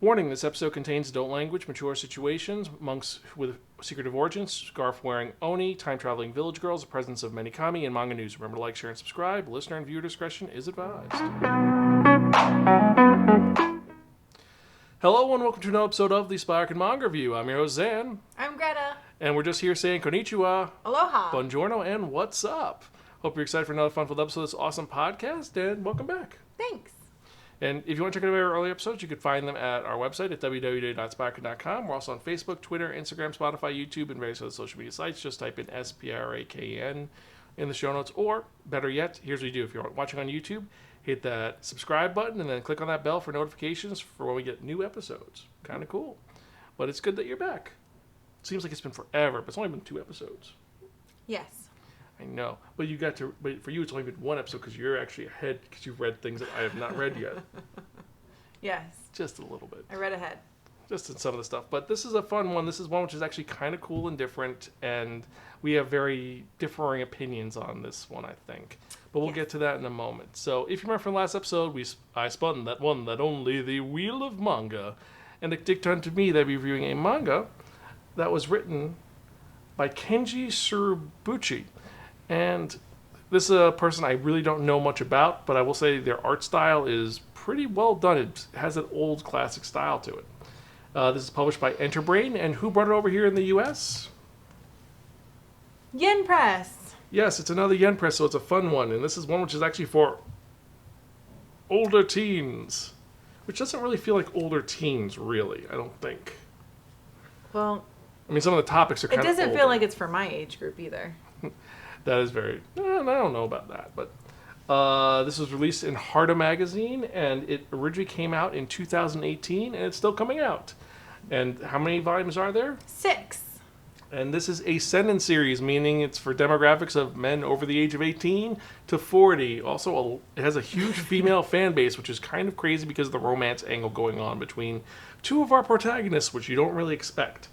Warning, this episode contains adult language, mature situations, monks with secretive origins, scarf-wearing Oni, time-traveling village girls, the presence of many kami, and manga news. Remember to like, share, and subscribe. Listener and viewer discretion is advised. Hello and welcome to another episode of the Spiraken Manga Review. I'm your host, Zan. I'm Greta. And we're just here saying konnichiwa, Aloha, buongiorno, and what's up? Hope you're excited for another fun-filled episode of this awesome podcast, and welcome back. Thanks. And if you want to check out our earlier episodes, you can find them at our website at www.spiraken.com. We're also on Facebook, Twitter, Instagram, Spotify, YouTube, and various other social media sites. Just type in SPRAKN in the show notes. Or, better yet, here's what you do. If you're watching on YouTube, hit that subscribe button and then click on that bell for notifications for when we get new episodes. Kind of cool. But it's good that you're back. Seems like it's been forever, but it's only been 2 episodes. Yes. I know, but for you, it's only been 1 episode because you're actually ahead because you've read things that I have not read yet. Yes. Just a little bit. I read ahead. Just in some of the stuff. But this is a fun one. This is one which is actually kind of cool and different, and we have very differing opinions on this one, I think. But we'll get to that in a moment. So if you remember from the last episode, I spun that one that only the Wheel of Manga, and it dictated to me that I'd be reviewing a manga that was written by Kenji Tsurubuchi. And this is a person I really don't know much about, but I will say their art style is pretty well done. It has an old classic style to it. This is published by Enterbrain, and who brought it over here in the U.S.? Yen Press. Yes, it's another Yen Press, so it's a fun one. And this is one which is actually for older teens, which doesn't really feel like older teens, really, I don't think. Well, I mean, some of the topics are kind of it doesn't older. feel like it's for my age group either. That is very... I don't know about that, but... this was released in Harda Magazine, and it originally came out in 2018, and it's still coming out. And how many volumes are there? 6. And this is a seinen series, meaning it's for demographics of men over the age of 18 to 40. Also, it has a huge female fan base, which is kind of crazy because of the romance angle going on between 2 of our protagonists, which you don't really expect.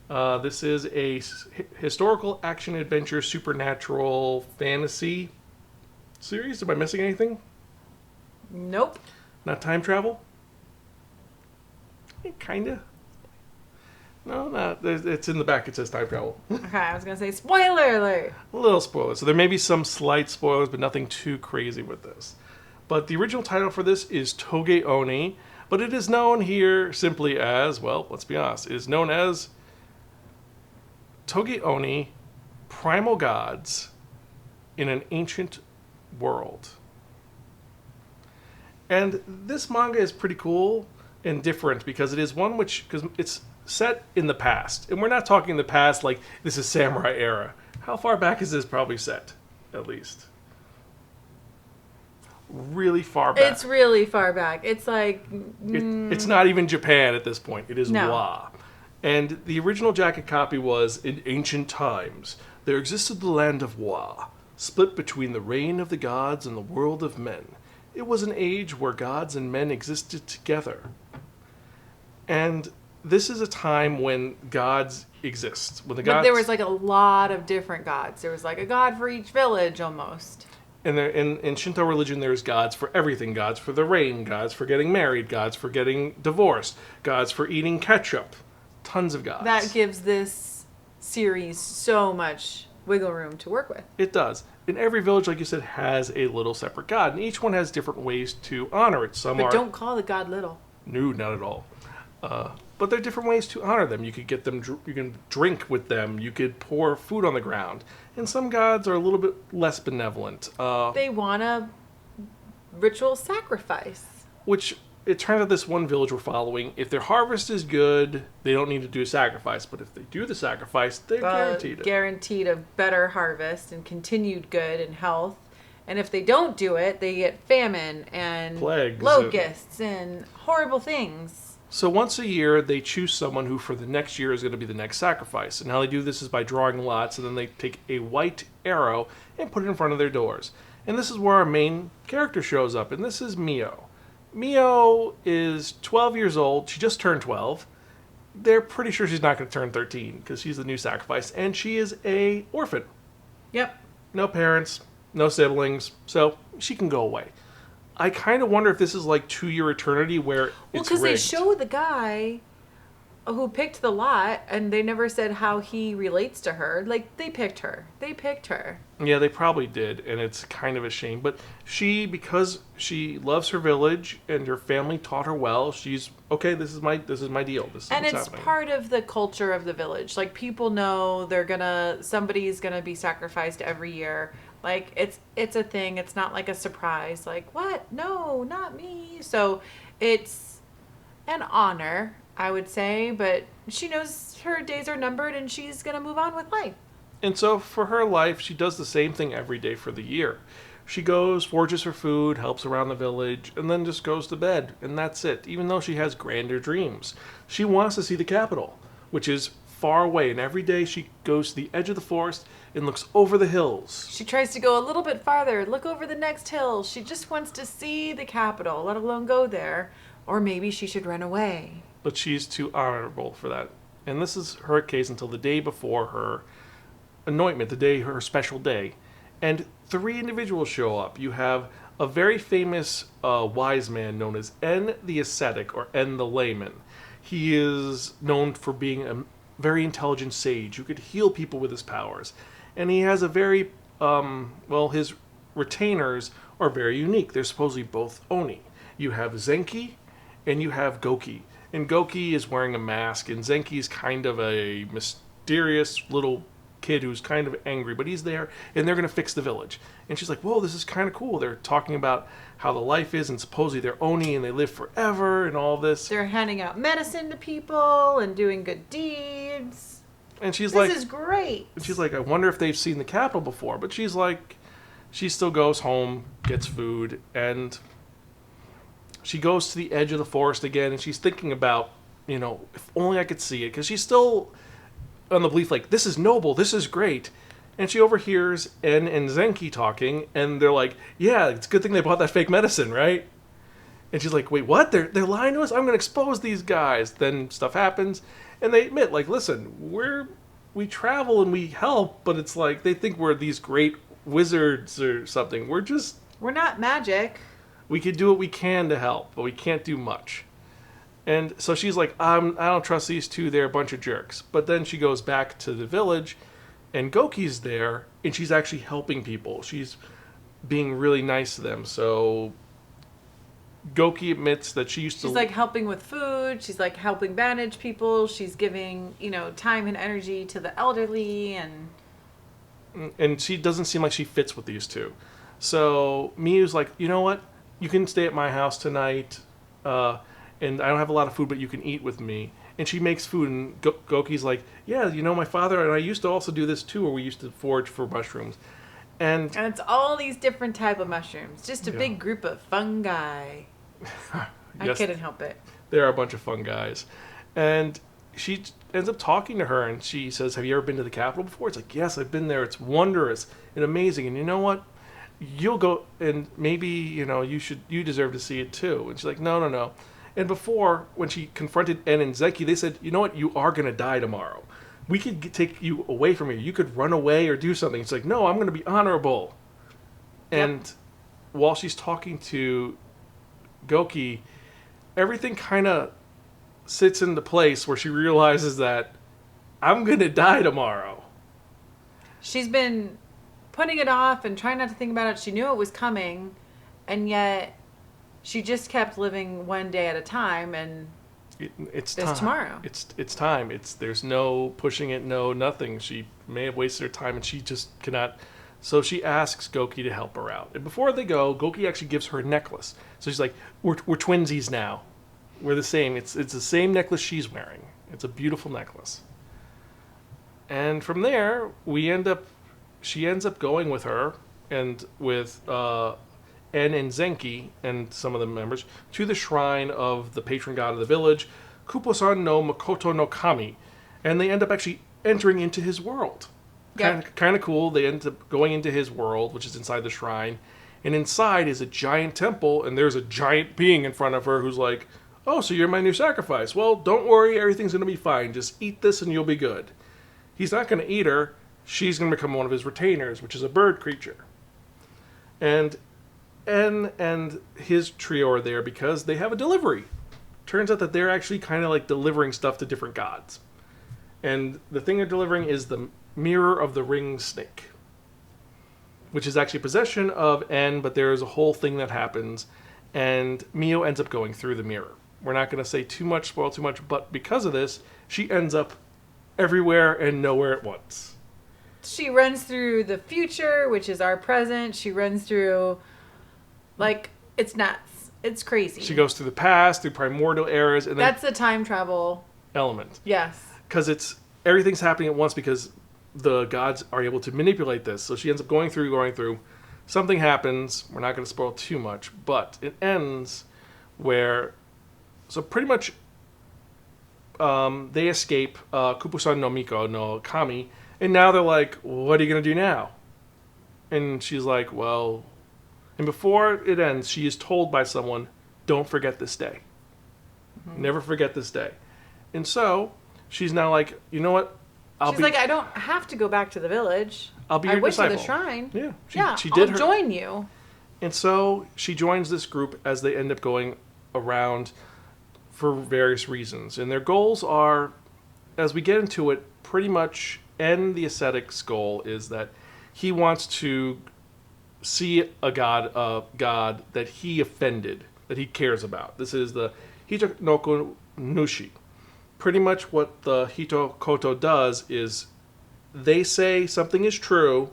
This is a historical action-adventure supernatural fantasy series. Am I missing anything? Nope. Not time travel? Kinda. No, not. It's in the back. It says time travel. Okay, I was going to say spoiler alert. A little spoiler. So there may be some slight spoilers, but nothing too crazy with this. But the original title for this is Touge Oni, but it is known here simply as, well, let's be honest, it is known as Touge Oni, Primal Gods in an Ancient World. And this manga is pretty cool and different because it is one because it's set in the past. And we're not talking the past like this is samurai era. How far back is this probably set, at least? Really far back. It's really far back. It's like... It's not even Japan at this point. It is Wa. And the original jacket copy was, in ancient times, there existed the land of Wa, split between the reign of the gods and the world of men. It was an age where gods and men existed together. And this is a time when gods exist. When the gods, but there was like a lot of different gods. There was like a god for each village almost. And in Shinto religion, there's gods for everything. Gods for the rain, gods for getting married, gods for getting divorced, gods for eating ketchup. Tons of gods. That gives this series so much wiggle room to work with. It does. And every village, like you said, has a little separate god. And each one has different ways to honor it. But don't call the god little. No, not at all. But there are different ways to honor them. You could get them. You can drink with them. You could pour food on the ground. And some gods are a little bit less benevolent. They want a ritual sacrifice. Which... It turns out this one village we're following, if their harvest is good, they don't need to do a sacrifice. But if they do the sacrifice, they're guaranteed it. Guaranteed a better harvest and continued good and health. And if they don't do it, they get famine and plagues, locusts and horrible things. So once a year, they choose someone who for the next year is going to be the next sacrifice. And how they do this is by drawing lots, and then they take a white arrow and put it in front of their doors. And this is where our main character shows up, and this is Mio. Mio is 12 years old. She just turned 12. They're pretty sure she's not going to turn 13 because she's the new sacrifice. And she is a orphan. Yep. No parents, no siblings, so she can go away. I kind of wonder if this is like 2-year eternity where Well, it's because they rigged. show the guy who picked the lot, and they never said how he relates to her. Like, they picked her. They picked her. Yeah, they probably did, and it's kind of a shame. But because she loves her village and her family taught her well, she's okay. This is my deal. This is And what's it's happening. part of the culture of the village. Like, people know somebody's gonna be sacrificed every year. Like, it's a thing. It's not like a surprise. Like, what? No, not me. So it's an honor, I would say, but she knows her days are numbered and she's gonna move on with life. And so for her life, she does the same thing every day for the year. She goes, forages for food, helps around the village, and then just goes to bed, and that's it. Even though she has grander dreams, she wants to see the capital, which is far away. And every day she goes to the edge of the forest and looks over the hills. She tries to go a little bit farther, look over the next hill. She just wants to see the capital, let alone go there. Or maybe she should run away. But she's too honorable for that. And this is her case until the day before her anointment, her special day. And 3 individuals show up. You have a very famous wise man known as En the Ascetic, or En the Layman. He is known for being a very intelligent sage who could heal people with his powers. And he has a very, his retainers are very unique. They're supposedly both Oni. You have Zenki and you have Goki. And Goki is wearing a mask, and Zenki is kind of a mysterious little kid who's kind of angry, but he's there, and they're going to fix the village. And she's like, whoa, this is kind of cool. They're talking about how the life is, and supposedly they're Oni, and they live forever, and all this. They're handing out medicine to people and doing good deeds. And she's This is great. And she's like, I wonder if they've seen the capital before. But she's like, she still goes home, gets food, and she goes to the edge of the forest again, and she's thinking about, if only I could see it, because she's still on the belief, like, this is noble, this is great. And she overhears En and Zenki talking, and they're like, yeah, it's a good thing they bought that fake medicine, right? And she's like, wait, what? They're lying to us? I'm going to expose these guys. Then stuff happens, and they admit, like, listen, we travel and we help, but it's like, they think we're these great wizards or something. We're not magic. We could do what we can to help, but we can't do much. And so she's like, I don't trust these 2. They're a bunch of jerks. But then she goes back to the village, and Goki's there, and she's actually helping people. She's being really nice to them. So Goki admits that she's like helping with food. She's like helping bandage people. She's giving, time and energy to the elderly. And she doesn't seem like she fits with these 2. So Miyu's like, you know what? You can stay at my house tonight. And I don't have a lot of food, but you can eat with me. And she makes food, and Goki's like, yeah, my father and I used to also do this too, where we used to forage for mushrooms. And it's all these different type of mushrooms. Just a big group of fungi. I couldn't help it. There are a bunch of fun guys. And she ends up talking to her, and she says, have you ever been to the capital before? It's like, yes, I've been there. It's wondrous and amazing. And you know what? You'll go, and maybe, you deserve to see it too. And she's like, no. And before, when she confronted En and Zenki, they said, you know what? You are going to die tomorrow. We could take you away from here. You could run away or do something. It's like, no, I'm going to be honorable. And while she's talking to Goki, everything kind of sits into place where she realizes that I'm going to die tomorrow. She's been putting it off and trying not to think about it. She knew it was coming, and yet she just kept living one day at a time, and it's there's tomorrow. It's time. There's no pushing it, no nothing. She may have wasted her time, and she just cannot. So she asks Goki to help her out. And before they go, Goki actually gives her a necklace. So she's like, we're twinsies now. We're the same. It's the same necklace she's wearing. It's a beautiful necklace. And from there, she ends up going with her and with En and Zenki and some of the members to the shrine of the patron god of the village, Kuposan no Makoto no Kami. And they end up actually entering into his world. Kind of cool. They end up going into his world, which is inside the shrine. And inside is a giant temple, and there's a giant being in front of her who's like, oh, so you're my new sacrifice. Well, don't worry, everything's going to be fine. Just eat this and you'll be good. He's not going to eat her. She's going to become one of his retainers, which is a bird creature. And En and his trio are there because they have a delivery. Turns out that they're actually kind of like delivering stuff to different gods. And the thing they're delivering is the Mirror of the Ring Snake, which is actually possession of En, but there is a whole thing that happens, and Mio ends up going through the mirror. We're not going to say too much, spoil too much, but because of this, she ends up everywhere and nowhere at once. She runs through the future, which is our present. She runs through, like, it's nuts. It's crazy. She goes through the past, through primordial eras, and that's the time travel element. Yes. Because everything's happening at once because the gods are able to manipulate this. So she ends up going through. Something happens. We're not going to spoil too much, but it ends where, so pretty much, they escape Kupusan no Miko no Kami, and now they're like, what are you going to do now? And she's like, well, and before it ends, she is told by someone, don't forget this day. Mm-hmm. Never forget this day. And so she's now like, you know what? She's like, I don't have to go back to the village. I'll be your disciple. I went to the shrine. Yeah, she did I'll join you. And so she joins this group as they end up going around for various reasons. And their goals are, as we get into it, pretty much, and the ascetic's goal is that he wants to see a god that he offended, that he cares about. This is the Hitoko Nushi. Pretty much what the Hitokoto does is they say something is true,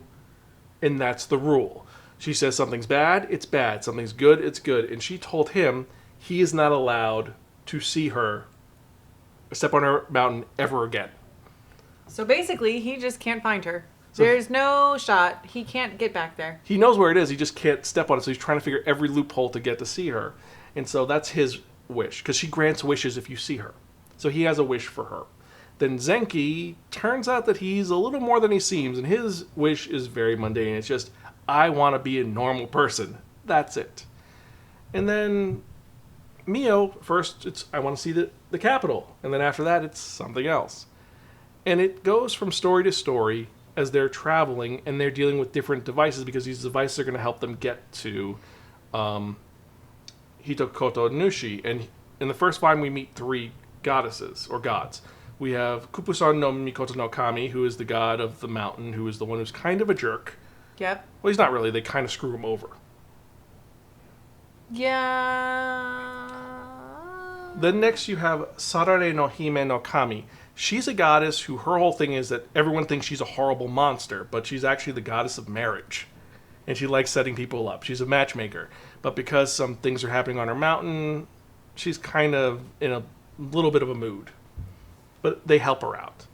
and that's the rule. She says something's bad, it's bad. Something's good, it's good. And she told him he is not allowed to see her step on her mountain ever again. So basically, he just can't find her. There's no shot. He can't get back there. He knows where it is. He just can't step on it. So he's trying to figure every loophole to get to see her. And so that's his wish, because she grants wishes if you see her. So he has a wish for her. Then Zenki, turns out that he's a little more than he seems, and his wish is very mundane. It's just, I want to be a normal person. That's it. And then Mio, first, it's, I want to see the capital. And then after that, it's something else. And it goes from story to story as they're traveling, and they're dealing with different devices, because these devices are going to help them get to Hitokoto Nushi. And in the first volume, we meet 3 goddesses, or gods. We have Kupusan no Mikoto no Kami, who is the god of the mountain, who is the one who's kind of a jerk. Yep. Well, he's not really. They kind of screw him over. Yeah. Then next you have Sarare no Hime no Kami. She's a goddess who, her whole thing is that everyone thinks she's a horrible monster, but she's actually the goddess of marriage. And she likes setting people up. She's a matchmaker. But because some things are happening on her mountain, she's kind of in a little bit of a mood. But they help her out.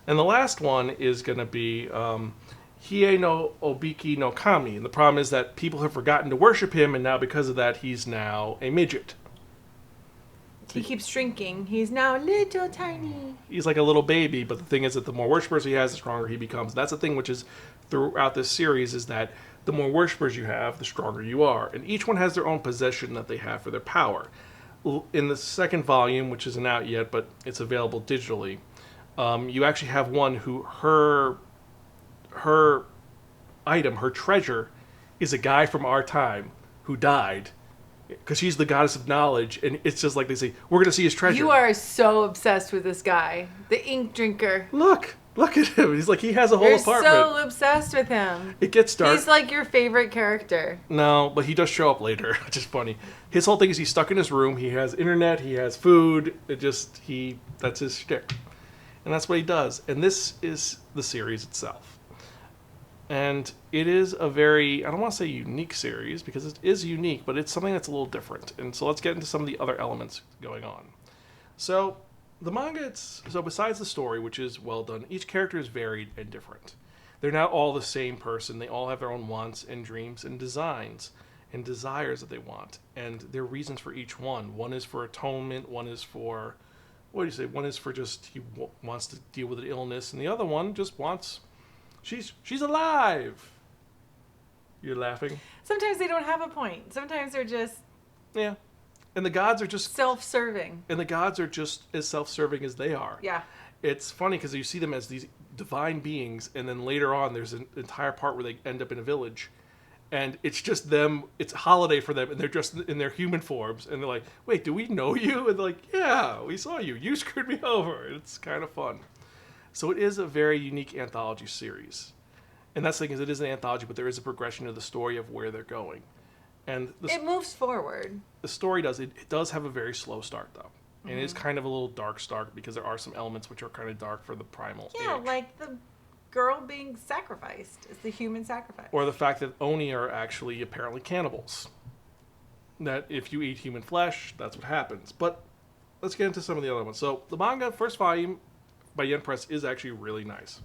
And the last one is going to be Hie no Obiki no Kami. And the problem is that people have forgotten to worship him, and now because of that, he's now a midget. He keeps shrinking. He's now little tiny. He's like a little baby, but the thing is that the more worshippers he has, the stronger he becomes. That's the thing which is throughout this series, is that the more worshippers you have, the stronger you are. And each one has their own possession that they have for their power. In the second volume, which isn't out yet, but it's available digitally, you actually have one who her item, her treasure, is a guy from our time who died. Because she's the goddess of knowledge, and it's just like they say, we're going to see his treasure. You are so obsessed with this guy, the ink drinker. Look at him. He's like, he has a whole apartment. You're so obsessed with him. It gets dark. He's like your favorite character. No, but he does show up later, which is funny. His whole thing is he's stuck in his room. He has internet. He has food. That's his shtick. And that's what he does. And this is the series itself. And it is a very, I don't want to say unique series, because it is unique, but it's something that's a little different. And so let's get into some of the other elements going on. So the manga, so besides the story, which is well done, each character is varied and different. They're not all the same person. They all have their own wants and dreams and designs and desires that they want. And there are reasons for each one. One is for atonement. One is for, one is for just he wants to deal with an illness. And the other one just wants... She's alive. You're laughing. Sometimes they don't have a point. Sometimes they're just... Yeah. And the gods are just... self-serving. And the gods are just as self-serving as they are. Yeah. It's funny because you see them as these divine beings, and then later on there's an entire part where they end up in a village, And it's just them. It's a holiday for them, and they're just in their human forms. And they're like, "Wait, do we know you?" And they're like, "Yeah, we saw you. You screwed me over." And it's kind of fun. So it is a very unique anthology series, and that's the thing is it is an anthology, but there is a progression to the story of where they're going, and it moves forward. The story does it does have a very slow start though, and it is kind of a little dark start because there are some elements which are kind of dark for the primal. Yeah, age. like the girl being sacrificed. It's the human sacrifice. Or the fact that Oni are actually apparently cannibals. That if you eat human flesh, that's what happens. But let's get into some of the other ones. So the manga, first volume by Yen Press, is actually really nice.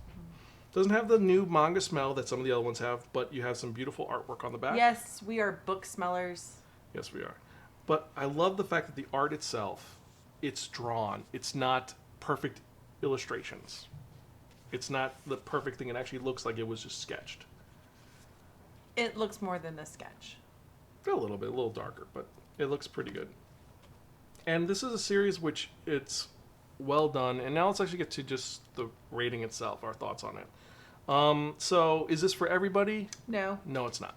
Doesn't have the new manga smell that some of the other ones have, but you have some beautiful artwork on the back. Yes, we are book smellers. Yes, we are. But I love the fact that the art itself, it's drawn. It's not perfect illustrations. It's not the perfect thing. It actually looks like it was just sketched. It looks more than a sketch. A little bit, a little darker, but it looks pretty good. And this is a series which it's well done. And now let's actually get to just the rating itself, our thoughts on it. So is this for everybody? No. No, it's not.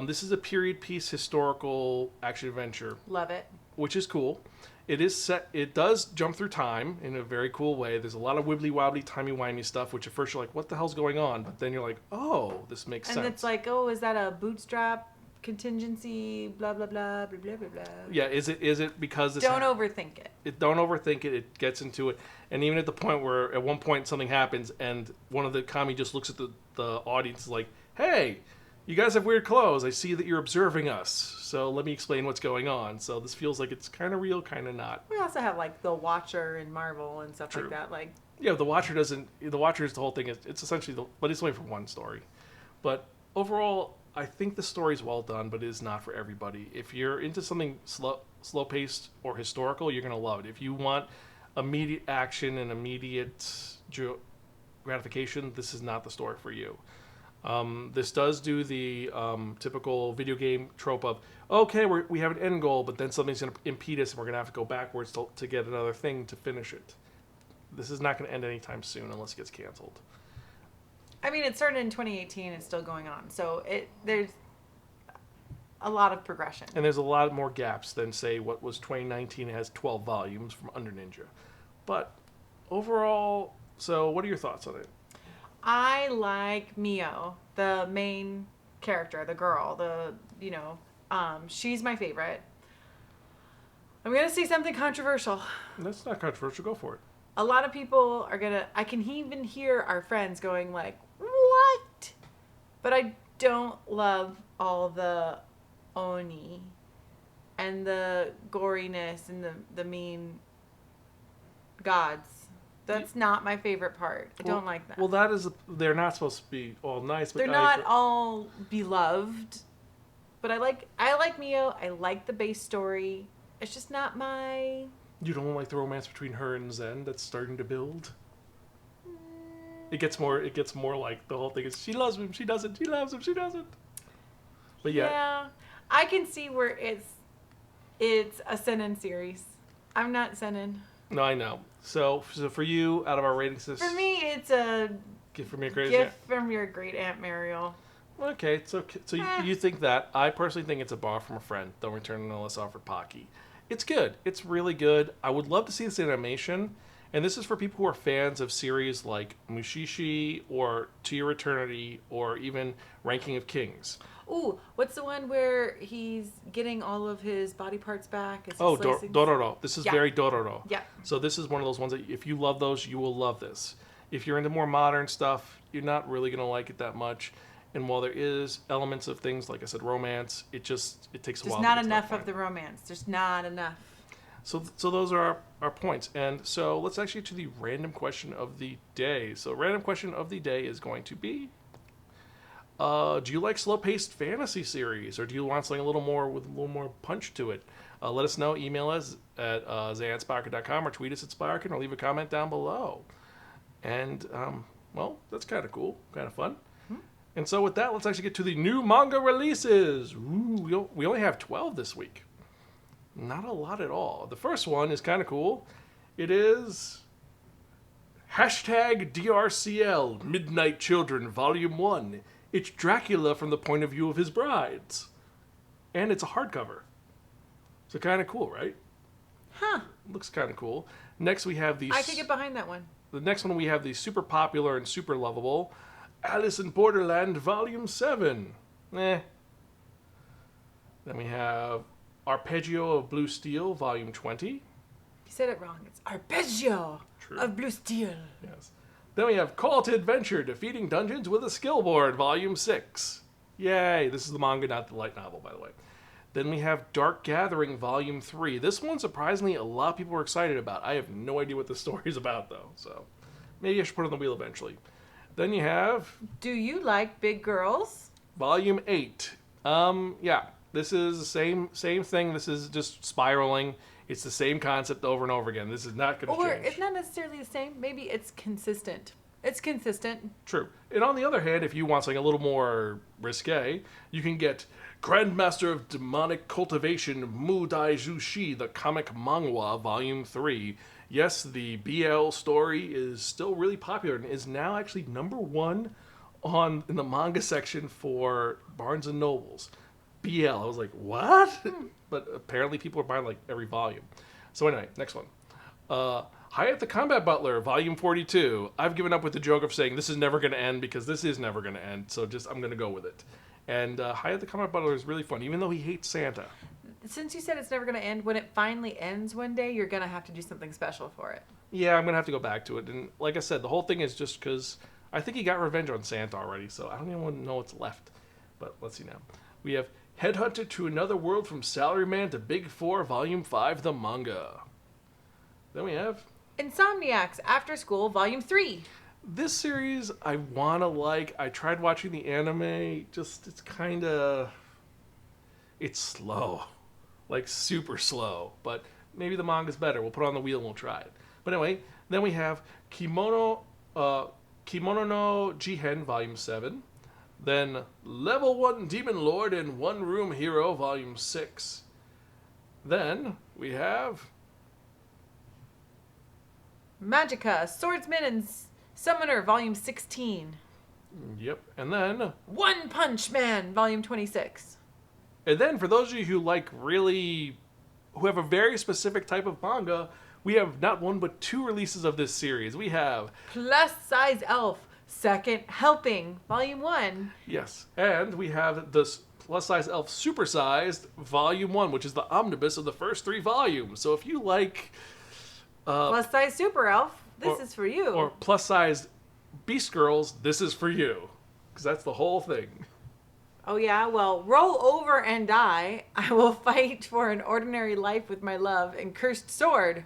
This is a period piece historical action adventure. Love it. Which is cool. It is set. It does jump through time in a very cool way. There's a lot of wibbly wobbly, timey wimey stuff, which at first you're like, "What the hell's going on?" But then you're like, "Oh, this makes sense." And it's like, "Oh, is that a bootstrap contingency? Blah blah blah blah blah blah blah." Yeah, is it because this? Don't overthink it. Don't overthink it. It gets into it, and even at the point where at one point something happens, and one of the kami just looks at the audience like, "Hey, you guys have weird clothes. I see that you're observing us. So let me explain what's going on." So this feels like it's kind of real, kind of not. We also have like the Watcher in Marvel and stuff True. like that. Like, yeah, the Watcher doesn't. The Watcher is the whole thing. It's essentially, but it's only for one story. But overall, I think the story's well done, but it is not for everybody. If you're into something slow paced or historical, you're gonna love it. If you want immediate action and immediate gratification, this is not the story for you. This does do the typical video game trope of, okay, we have an end goal, but then something's going to impede us and we're going to have to go backwards to get another thing to finish it. This is not going to end anytime soon unless it gets canceled. I mean, it started in 2018 and it's still going on. So there's a lot of progression. And there's a lot more gaps than, say, what was 2019. It has 12 volumes from Under Ninja. But overall, so what are your thoughts on it? I like Mio, the main character, the girl, she's my favorite. I'm going to say something controversial. That's not controversial. Go for it. A lot of people I can even hear our friends going like, "What?" But I don't love all the Oni and the goriness and the mean gods. That's not my favorite part. I don't like that. Well, they're not supposed to be all nice. But they're not all beloved. But I like Mio. I like the base story. It's just not my... You don't like the romance between her and Zen that's starting to build? It gets more like the whole thing is she loves him, she doesn't, she loves him, she doesn't. But yeah, I can see where it's a seinen series. I'm not seinen. No, I know. So for you, out of our rating system, for me, it's a gift from your great gift from your great Aunt Mariel. Okay, it's okay. So you think that? I personally think it's a bar from a friend. Don't return unless offered Pocky. It's good. It's really good. I would love to see this in animation. And this is for people who are fans of series like Mushishi or To Your Eternity or even Ranking of Kings. Ooh, what's the one where he's getting all of his body parts back? Dororo. This is very Dororo. Yeah. So this is one of those ones that if you love those, you will love this. If you're into more modern stuff, you're not really going to like it that much. And while there is elements of things, like I said, romance, it takes a while. There's not enough of the romance. There's not enough. So those are our points. And so let's actually get to the random question of the day. So random question of the day is going to be, do you like slow-paced fantasy series, or do you want something a little more with a little more punch to it? Let us know. Email us at zanspiraken.com or tweet us at Spiraken or leave a comment down below. And, well, that's kind of cool, kind of fun. And so with that, let's actually get to the new manga releases. Ooh, we only have 12 this week. Not a lot at all. The first one is kind of cool. It is #DRCL Midnight Children Volume 1. It's Dracula from the point of view of his brides. And it's a hardcover. So kind of cool, right? Huh. Looks kind of cool. Next we have these... I could get behind that one. The next one we have the super popular and super lovable Alice in Borderland Volume 7. Eh. Then we have Arpeggio of Blue Steel Volume 20. You said it wrong. It's Arpeggio of Blue Steel. Yes. Then we have Call to Adventure Defeating Dungeons with a Skill Board Volume 6. Yay. This is the manga, not the light novel, by the way. Then we have Dark Gathering Volume 3. This one, surprisingly, a lot of people were excited about. I have no idea what the story is about, though. So maybe I should put it on the wheel eventually. Then you have... Do you like big girls? Volume 8. Yeah. This is the same thing. This is just spiraling. It's the same concept over and over again. This is not going to change. Or it's not necessarily the same. Maybe it's consistent. It's consistent. True. And on the other hand, if you want something a little more risque, you can get Grandmaster of Demonic Cultivation Mu Dai Jushi, the comic manhwa, Volume 3. Yes, the BL story is still really popular and is now actually #1 in the manga section for Barnes & Nobles. BL. I was like, what? But apparently people are buying like every volume. So anyway, next one. Hayat the Combat Butler, Volume 42. I've given up with the joke of saying this is never going to end because this is never going to end. So I'm going to go with it. And Hayat the Combat Butler is really fun, even though he hates Santa. Since you said it's never going to end, when it finally ends one day, you're going to have to do something special for it. Yeah, I'm going to have to go back to it. And like I said, the whole thing is just because I think he got revenge on Santa already. So I don't even know what's left. But let's see now. We have Headhunter to Another World from Salaryman to Big 4, Volume 5, the manga. Then we have... Insomniacs After School, Volume 3. This series I want to like. I tried watching the anime. Just, it's slow. Like, super slow. But maybe the manga's better. We'll put it on the wheel and we'll try it. But anyway, then we have Kimono no Jihen, Volume 7. Then Level 1 Demon Lord and One Room Hero, Volume 6. Then we have... Magica, Swordsman and Summoner, Volume 16. Yep. And then... One Punch Man, Volume 26. And then for those of you who who have a very specific type of manga, we have not one but 2 releases of this series. We have... Plus Size Elf, Second Helping, Volume 1. Yes. And we have this Plus Size Elf Supersized, Volume 1, which is the omnibus of the first 3 volumes. So if you like... Plus Size Super Elf, this is for you. Or Plus Size Beast Girls, this is for you. Because that's the whole thing. Oh yeah? Well, Roll Over and Die, I Will Fight for an Ordinary Life with My Love, and Cursed Sword,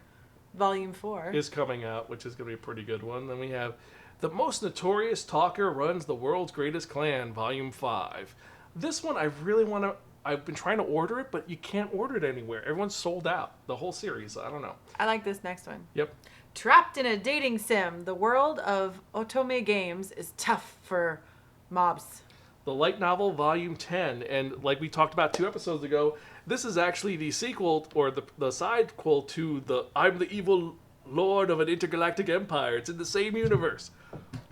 Volume 4. Is coming out, which is going to be a pretty good one. Then we have The Most Notorious Talker Runs the World's Greatest Clan, Volume 5. This one I really want to... I've been trying to order it, but you can't order it anywhere. Everyone's sold out. The whole series. I don't know. I like this next one. Yep. Trapped in a Dating Sim, the world of otome games is tough for mobs. The light novel, Volume 10. And like we talked about 2 episodes ago, this is actually the sequel, or the sidequel to the I'm the Evil Lord of an Intergalactic Empire. It's in the same universe.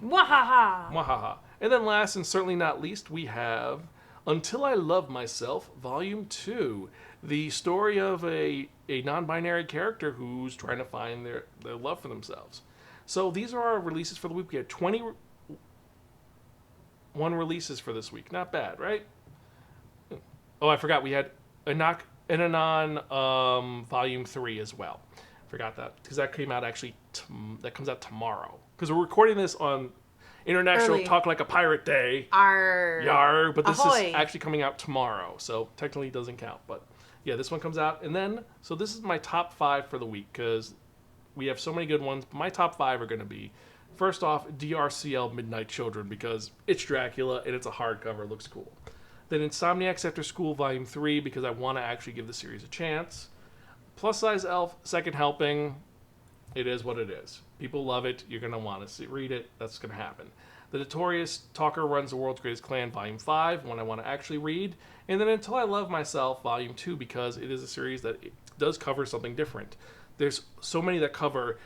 Wahaha! Wahaha. And then last and certainly not least, we have Until I Love Myself, Volume 2. The story of a non-binary character who's trying to find their love for themselves. So these are our releases for the week. We had 21 releases for this week. Not bad, right? Oh, I forgot. We had Inanon Volume 3 as well. Forgot that. Because that came out actually... that comes out tomorrow. Because we're recording this on... International Early. Talk Like a Pirate Day. Arr. Yar, but this Ahoy. is actually coming out tomorrow, so technically it doesn't count. But yeah, this one comes out. And then, so this is my top 5 for the week, because we have so many good ones. But my top 5 are going to be, first off, DRCL Midnight Children, because it's Dracula, and it's a hardcover, it looks cool. Then Insomniacs After School Volume 3, because I want to actually give the series a chance. Plus Size Elf, Second Helping. It is what it is. People love it. You're going to want to read it. That's going to happen. The Notorious Talker Runs the World's Greatest Clan, Volume 5, one I want to actually read. And then Until I Love Myself, Volume 2, because it is a series that it does cover something different. There's so many that cover,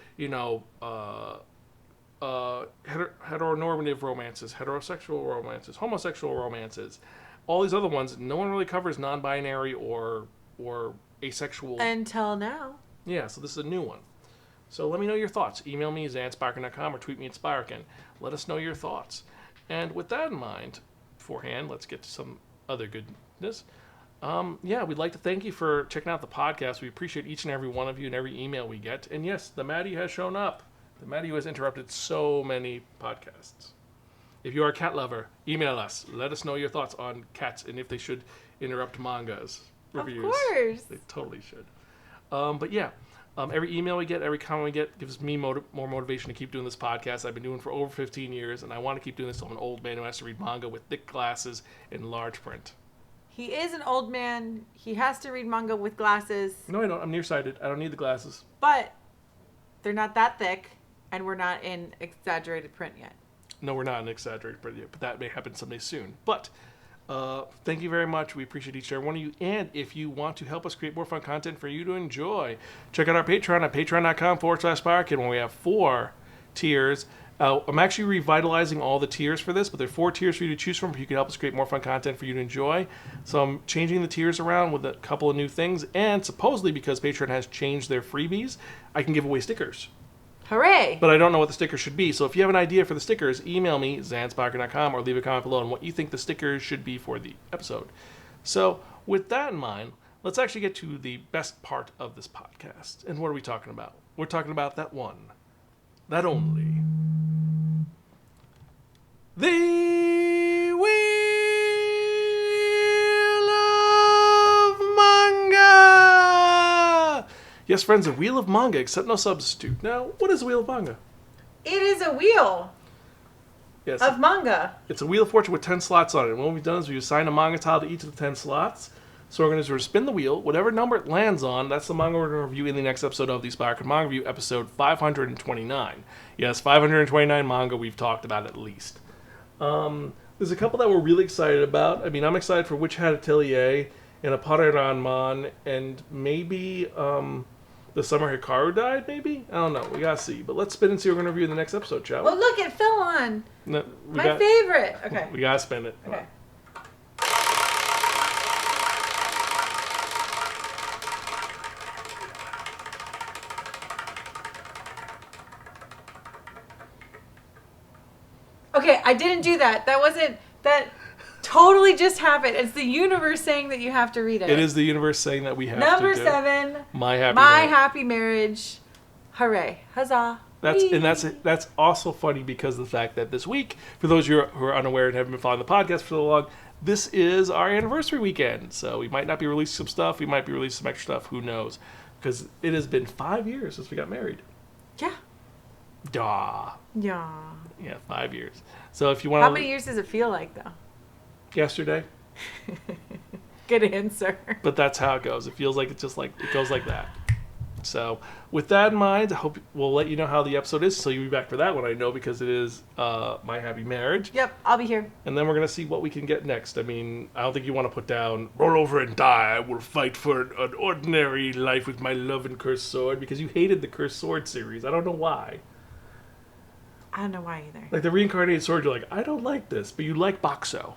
heteronormative romances, heterosexual romances, homosexual romances. All these other ones, no one really covers non-binary or asexual. Until now. Yeah, so this is a new one. So let me know your thoughts. Email me, zanspiraken.com, or tweet me at Spiraken. Let us know your thoughts. And with that in mind, beforehand, let's get to some other goodness. We'd like to thank you for checking out the podcast. We appreciate each and every one of you and every email we get. And yes, the Maddie has shown up. The Maddie who has interrupted so many podcasts. If you are a cat lover, email us. Let us know your thoughts on cats and if they should interrupt mangas reviews. Of course. They totally should. Every email we get, every comment we get gives me more motivation to keep doing this podcast. I've been doing it for over 15 years, and I want to keep doing this. I'm an old man who has to read manga with thick glasses in large print. He is an old man. He has to read manga with glasses. No, I don't. I'm nearsighted. I don't need the glasses. But they're not that thick, and we're not in exaggerated print yet. No, we're not in exaggerated print yet, but that may happen someday soon. But thank you very much. We appreciate each and every one of you. And if you want to help us create more fun content for you to enjoy, check out our Patreon at patreon.com/Spiraken, where we have 4 tiers. I'm actually revitalizing all the tiers for this, but there are 4 tiers for you to choose from. You can help us create more fun content for you to enjoy. So I'm changing the tiers around with a couple of new things. And supposedly, because Patreon has changed their freebies, I can give away stickers. Hooray! But I don't know what the stickers should be. So if you have an idea for the stickers, email me, zanspiraken.com, or leave a comment below on what you think the stickers should be for the episode. So with that in mind, let's actually get to the best part of this podcast. And what are we talking about? We're talking about that one, that only, the Wheel of Manga! Yes, friends, a Wheel of Manga, except no substitute. Now, what is a Wheel of Manga? It is a wheel of manga. It's a Wheel of Fortune with 10 slots on it. And what we've done is we've assigned a manga tile to each of the 10 slots. So we're going to sort of spin the wheel. Whatever number it lands on, that's the manga we're going to review in the next episode of the Spiraken Manga Review, episode 529. Yes, 529 manga we've talked about at least. There's a couple that we're really excited about. I mean, I'm excited for Witch Hat Atelier and Apare Ranman, and maybe The Summer Hikaru Died, maybe? I don't know. We got to see. But let's spin and see what we're going to review in the next episode, shall we? Well, look, it fell on. No, My favorite. Okay. We got to spin it. Okay. Okay, I didn't do that. That totally just happened. It's the universe saying that you have to read it. It is the universe saying that we have Number to do. 7. My Happy Marriage. Hooray. Huzzah. That's also funny because of the fact that this week, for those of you who are unaware and haven't been following the podcast for so long, this is our anniversary weekend. So we might not be releasing some stuff. We might be releasing some extra stuff. Who knows? Because it has been 5 years since we got married. Yeah. Duh. Yeah. Yeah, 5 years. So if you want How many years does it feel like, though? Yesterday. Good answer. But that's how it goes. It feels like it goes like that. So with that in mind, I hope we'll let you know how the episode is. So you'll be back for that one, I know, because it is My Happy Marriage. Yep, I'll be here. And then we're going to see what we can get next. I mean, I don't think you want to put down, roll over and die. I will fight for an ordinary life with my love and cursed sword, because you hated the Cursed Sword series. I don't know why. I don't know why either. Like the Reincarnated Sword, you're like, I don't like this, but you like Boxo.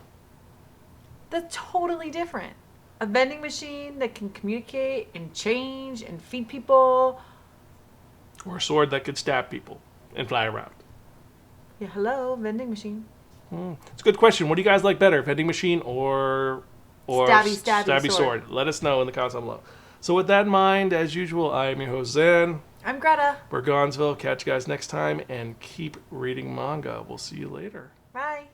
That's totally different. A vending machine that can communicate and change and feed people. Or a sword that could stab people and fly around. Yeah, hello, vending machine. It's a good question. What do you guys like better, vending machine or stabby sword? Let us know in the comments down below. So with that in mind, as usual, I am your host, Zen. I'm Greta. We're Gonzville. Catch you guys next time, and keep reading manga. We'll see you later. Bye.